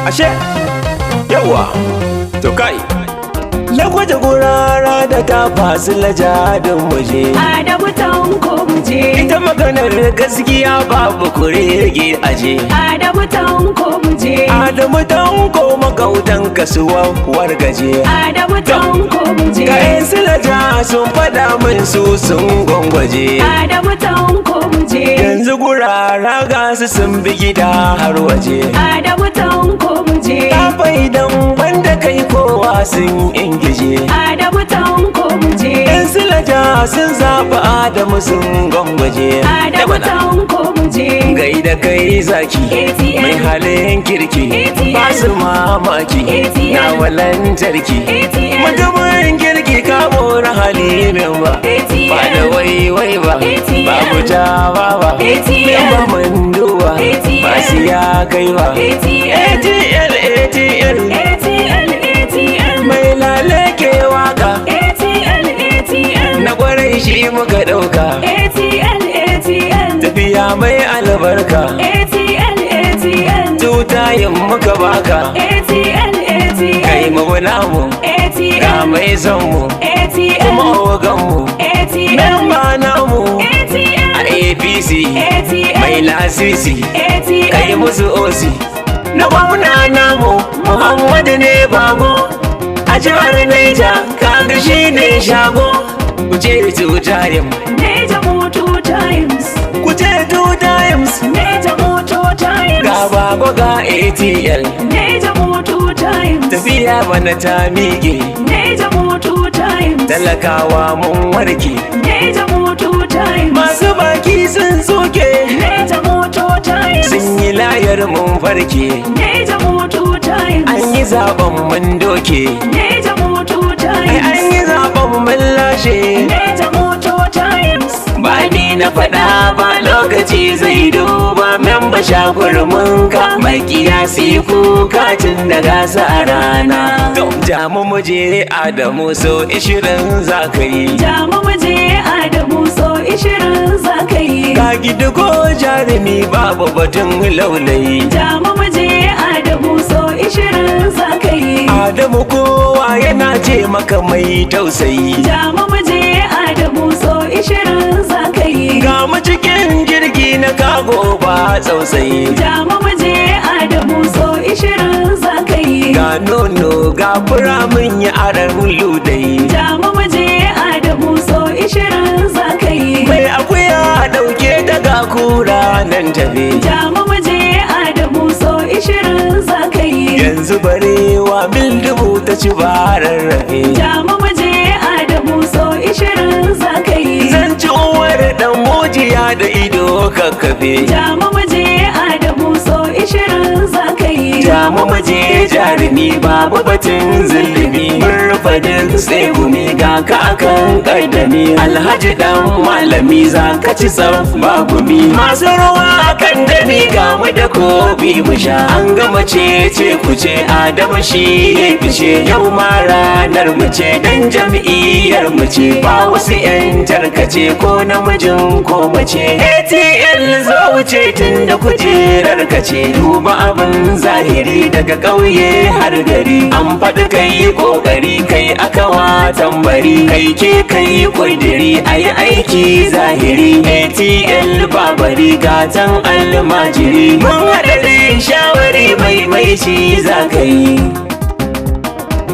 Ashe yawa to kai lagwaje gurara da ta fasu lajadin muje Adamu Tanko muje ita maganar gaskiya babu kurege aje Adamu Tanko muje Adamu Tanko magautan kasuwa wargaje Adamu Tanko muje kayan silaja sun fada min su sun gwangwaje Adamu Tanko muje yanzu gurara gasu sun bi gida har waje Adamu Tanko muje ta faidan banda kai kowa sun ingije Adamu Tanko muje yan silaja sun zaɓi Adamu sun gwangwaje Adamu Tanko muje gaida kai zaki ATM. mai halin kirki ATM. ba su mamaki ATM. na walantarki ATM. mutumin kirki ka mora halimin ba ATM. ba da waiwai ba ATM. ba mu jawa ba ATM. yan ba mun duba ATM. ba su ya kai ba ATM. ATL ATL ATL ATL mai lale ke waka ATL ATL na kwarai shi muka ɗauka ATL ATL tafiya mai albarka ATL ATL tutayin muka baka ATL ATL kai mu namu ATL ga mai son mu ATL kuma ogan mu ATL memba namu ATL a APC ATL mai lasisi ATL kai musu osi na gwamna namu Muhammadu ne bago a jihar Naija kaga shi ne shago ku ce two times Neja Moto Times ku ce two times Neja Moto Times ga bago ga ATL Neja Moto Times tafiya bana ta miƙe Neja Moto Times talakawa mun warke Neja Moto Times masu baki sun soke Neja Moto Times sun yi layar mun farke Neja Moto Times an yi zaben mun doke Neja Moto ai Times an yi zaben mun lashe Neja Moto Times ba ni na faɗa ba lokaci zai duba memba shakurmin ka mai kiyasi kuka tun da gasa a rana to jamu muje Adamu so 20 za ka yi Jamu muje Adamu so 20 za ka yi ka gidigo jarumi babu batun laulayi Jamu muje Adamu so 20 za ka yi Adamu kowa yana ce maka mai tausayi Jamu muje Adamu so 20 za ka yi ga mu cikin jirgi na kago ba tsautsayi Jamu muje Adamu so 20 za ka yi ga nono ga fura mun yi aran ludayi Jamu muje Adamu so 20 za ka yi mai akuya dauke daga kura nan tafe Jamu muje Adamu so 20 za ka yi yanzu barewa mil dubu ta ci bararrafe Jamu muje Adamu so 20 za ka yi zan ci uwar dan mujiya da ido kakkafe Jamu muje Adamu so 20 za ka yi jamu muje jarumi babu batun zulumi mun rufe duk sai gumi ga ka akan kaddami alhaji dan malami za ka ci tsaf ba gumi masu ruwa akan dami ga mu da kofi mu sha an gama ce ku ce Adamu shi ya fice yau ma ranar mu ce dan jam'iyyar mu ce ba wasu yan tarkace ko namijin ko mace ATL zo wuce tun da kujerar ka ce duba abin zahiri daga ƙauye har gari an faɗi kai ƙoƙari kai aka wa tambari kai ke kai ƙudiri a yi aiki zahiri ATL babari gatan almajiri mun haɗa shawari mai shi za ka yi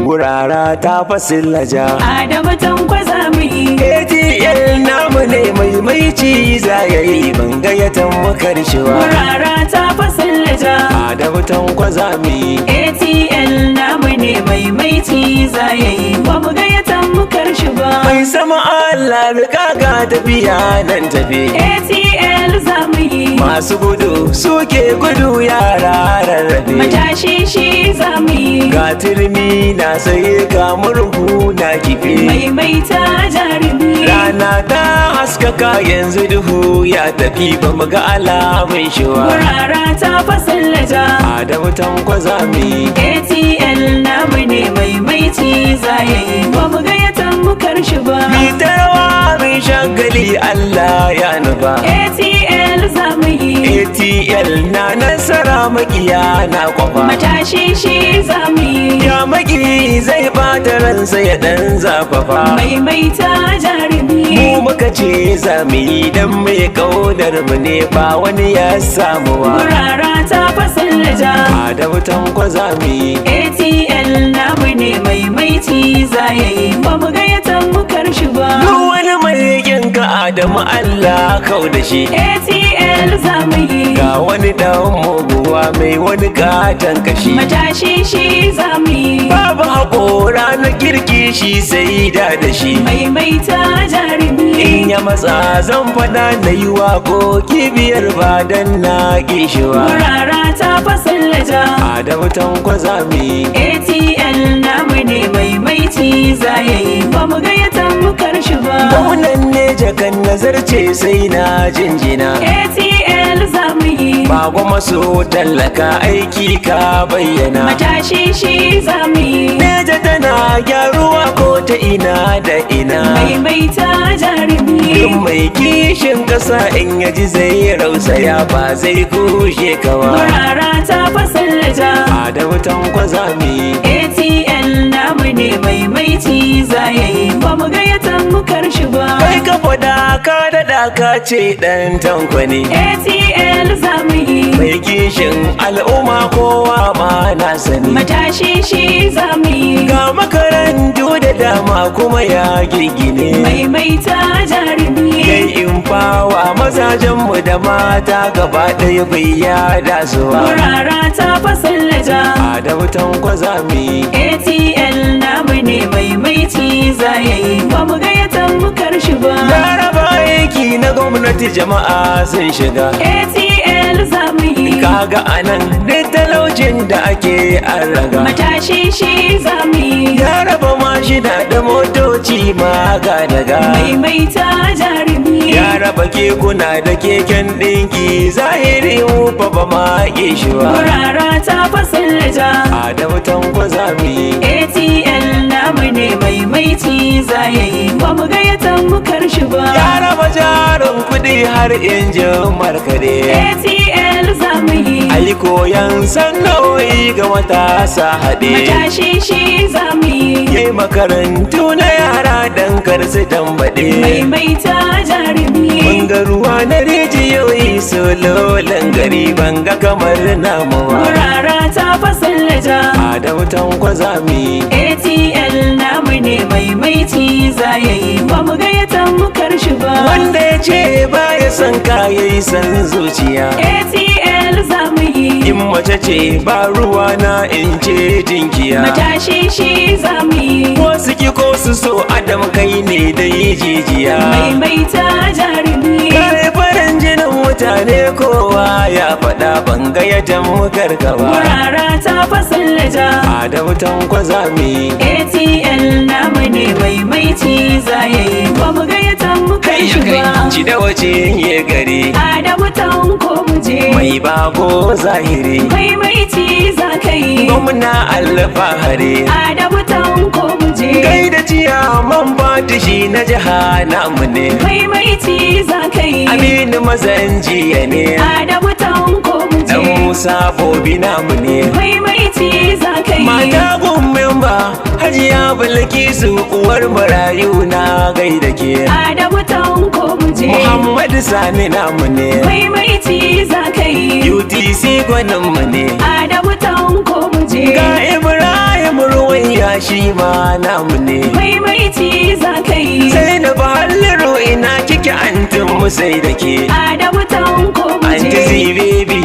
gurara ta fasilaja Adamu Tanko za mu yi ATL namu ne mai ci za ya yi ban gayyatan makarshewa Gurara ta fasallaja Adamu Tanko za mu yi ATL namu ne mai ci za ya yi ba mu gayyatan mu karshe ba mai sama Allah rika ga tafiya nan tafi ATL za mu yi masu gudu suke gudu yara rarrafe matashi shi za mu yi ga turmi na saye ga murhu na kife maimaita jarumi rana ta haskaka yanzu duhu ya tafi ba mu ga alamun shiwa Gurara ta fasallaja Adamu Tanko za mu yi ATL namu ne mai ci za ya yi ba mu gayyatan mu karshe ba mi tarwa mai shagali Allah ya nufa ATL za mu yi. ATL na nasara makiya na kwafa. Matashi shi za mu yi. Ya maki zai bata ransa ya dan zafafa. Maimaita jarumi. Mu muka ce za mu yi dan mai kaunar mu ne ba wani ya samu ba. Gurara ta fasallaja. Adamu Tanko za mu yi. ATL namu ne maimaiti za ya yi. Ba mu gayyatan mu karshi ba. Duk wani mai ka Adamu Allah kau da shi. ATL za mu yi. Ga wani dan muguwa mai wani katon kashi. Matashi shi za mu yi. Babu haƙora na kirki shi sai da shi. Maimaita jarumi. In ya matsa zan faɗa na yi waƙoƙi biyar ba dan na gishiwa. Gurara ta fasallaja. Adamu Tanko za mu yi. ATL namu ne maimaiti za ya yi. Ba mu gayyatan mu karshi ba. Gwamnan ne jakan nazarce sai na jinjina. ATL za mu yi. Ba goma so tallaka aiki ka bayyana. Matashi shi za mu yi. Neja tana gyaruwa ko ta ina da ina. Maimaita jarumi. Duk mai kishin ƙasa in ya ji zai rausaya ba zai kushe kawa. Gurara ta fasallaja. Adamu Tanko za mu yi. ATL namu ne maimaiti za ya yi. Ba mu gayyatan mu karshi ba. Kai ka faɗa ka daɗa ka ce ɗan Tanko ne. ATL za mu yi. Mai kishin al'umma kowa ma na sani. Matashi shi za mu yi. Ga makarantu da dama kuma ya gigine. Maimaita jarumi. Kai in fawa mazajenmu da mata gaba ɗaya bai yada zuwa. Gurara ta fasallaja. Adamu Tanko za mu yi. ATL namu ne maimaiti za ya yi. Ba mu gayyatan mu karshi ba. Laraba aiki na gwamnati jama'a sun shiga. ATL za mu yi. Kaga anan duk talaucin da ake an raga. Matashi shi za mu yi. Ya raba mashina da motoci ma ga daga. Maimaita jarumi. Ya raba kekuna da keken ɗinki zahiri fa ba ma shi ba. Gurara ta fasallaja. Adamu Tanko za mu yi. ATL namu ne maimaiti za ya yi. Ba mu gayyatan mu karshi ba. Ya raba jarin kuɗi har injin markaɗe. ATL za mu yi. Ayi koyan sana'o'i ga matasa haɗe. Matashi shi za mu yi. Yai makarantu na yara dan kar su tambaɗe. Maimaita jarumi. Mun ga ruwa na rijiyoyi sololin gari ban ga kamar namuwa. Gurara ta fasallaja. Adamu Tanko za mu yi. ATL namu ne maimaiti za ya yi. Ba mu gayyatan mu karshi ba. Wanda ya ce baya son kayayi san zuciya. ATL za mu yi. In mace ce ba ruwa na in ce jinkiya. Matashi shi za mu yi. Ko su ki ko su so Adam kai ne dai jijiya. Maimaita jarumi. Kare farin jinin mutane kowa ya faɗa ban ga yadda mukar gaba. Gurara ta fasallaja. Adamu Tanko za mu yi. ATL namu ne maimaiti za ya yi. Ba mu gayyatan mu karshi ba. Ci da wace ya gari. Adamu Tanko mu je. Mai bago zahiri. Maimaiti za ka yi. Gwamna alfahari. Adamu Tanko mu je. Kai da ciyaman fatishi na jiha namu ne. Maimaiti za ka yi. Aminu mazan jiya ne. Adamu Tanko mu je. Dan Musa Bobi namu ne. Maimaiti za ka yi. Mata gummin ba Hajiya Bilkisu uwar marayu na gaida ke. Adamu Tanko mu je. Muhammadu Sani namu ne. Maimaiti za ka yi. UTC gwanin mu ne. Adamu Tanko mu je. Ga Ibrahim Ruwaiya shi ma namu ne. Maimaiti za ka yi. Sai na bahalliro ina kike antin mu sai da ke. Adamu Tanko mu Anti je. Zibebi,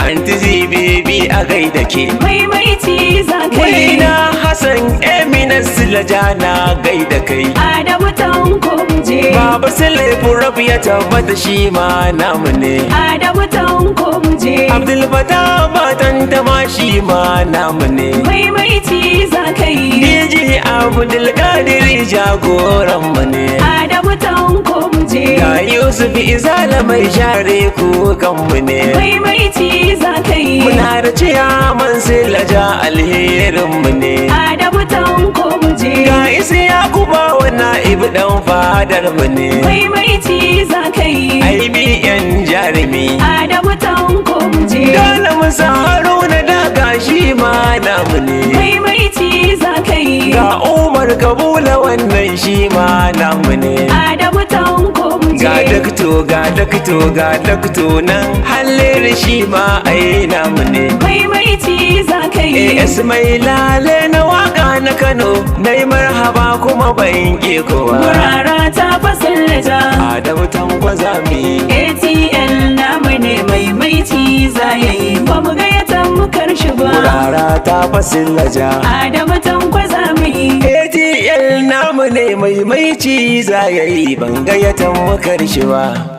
Anti Zibebi a gaida ke. Maimaiti za ka yi. Waina Hassan Emina Silaja na gaida kai. Adamu Tanko mu je. Baba Sule Furab ya tabbata shi ma namu ne. Adamu Tanko mu je. Abdul Fatah Batan Tama shi ma namu ne. Maimaiti za ka yi. DJ Abdul Qadir jagoran mu ne. Adamu Tanko mu je. Ga Yusuf Izala mai share kukan mu ne. Maimaiti za ka yi. Muna da ciyaman Silaja alherin mu ne. Adamu Tanko mu je. Ga isi Yakuba wannan ibi dan fadar mu ne. Maimaiti za ka yi. IBN jarin ilimi. Adamu Tanko muje. Dole musa Haruna daga shi ma namu ne. Maimaici za ka yi. Ga Umar Kabula wannan shi ma namu ne. Adamu Tanko muje. Ga dakto nan halin shi ma ai namu ne. Maimaici za ka yi. Ismailale na waka na Kano na yi marhaba kuma ban ƙi kowa. Gurara ta fasallaja. Adamu Tanko zami. ATL namu ne maimaici za ya yi. Ba mu gayyata mu karshe ba. Gurara ta fasillaja. Adamu Tanko za mu yi. ATL namu ne maimaici za ya yi ban gayyatan mu karshe ba.